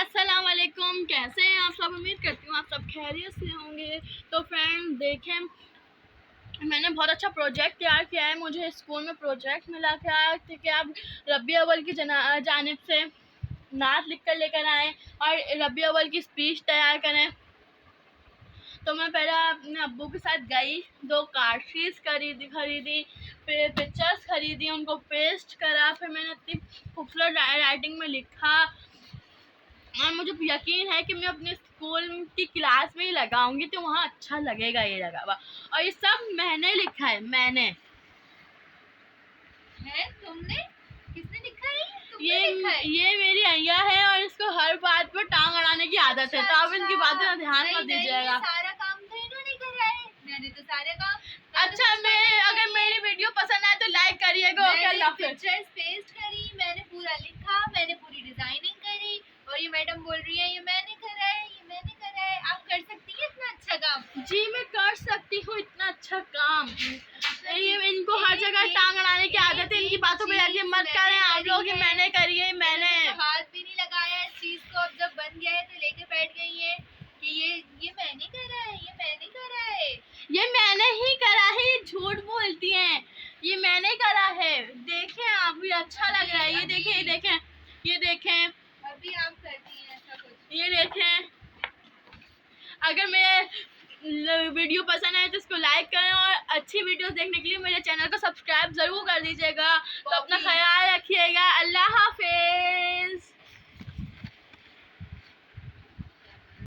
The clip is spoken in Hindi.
अस्सलाम वालेकुम, कैसे हैं आप सब। उम्मीद करती हूँ आप सब खैरियत से होंगे। तो फ्रेंड देखें, मैंने बहुत अच्छा प्रोजेक्ट तैयार किया है। मुझे स्कूल में प्रोजेक्ट मिला था कि आप रबी अव्वल की जानिब से नात लिख कर लेकर आएँ और रबी अव्वल की स्पीच तैयार करें। तो मैं पहले अपने अब्बू के साथ गई, 2 कार्डशीट्स खरीदी, फिर पिक्चर्स खरीदी, उनको पेस्ट करा, फिर मैंने इतनी खूबसूरत राइटिंग में लिखा और मुझे यकीन है कि मैं अपने स्कूल की क्लास में ही लगाऊंगी तो वहाँ अच्छा लगेगा ये लगा हुआ। और ये सब मैंने लिखा है। तुमने? किसने लिखा है? ये मेरी अय्या है और इसको हर बात पर टांग अड़ाने की आदत है। तो आप इनकी बातें ना ध्यान मत दीजिएगा। सारा काम तो इन्होंने करा है, मैंने तो सारे काम। अच्छा, अगर मेरी वीडियो पसंद आए तो लाइक करिएगा। मैंने पिक्चर्स पेस्ट करी, मैंने पूरा लिखा, मैंने पूरी डिजाइनिंग करी और ये मैडम बोल रही है ये मैंने करा है, ये मैंने करा है। आप कर सकती हैं इतना अच्छा काम? जी मैं कर सकती हूँ इतना अच्छा काम। ये इनको हर जगह टांग अड़ाने की आदत है, इनकी बातों पे यकीन मत करें आप लोग। मैंने करी है, मैंने हाथ भी नहीं लगाया इस चीज को। अब जब बन गया है तो लेके बैठ गई है कि ये मैंने करा है, ये मैंने करा है। ये मैंने ही करा है, ये झूठ बोलती हैं। ये मैंने करा है। देखें आप, ये अच्छा लग रहा है। ये देखें अभी आप करती हैं ऐसा कुछ। ये देखें। अगर मेरे वीडियो पसंद आए तो इसको लाइक करें और अच्छी वीडियोस देखने के लिए मेरे चैनल को सब्सक्राइब जरूर कर दीजिएगा। तो अपना ख्याल रखिएगा। अल्लाह हाफिज।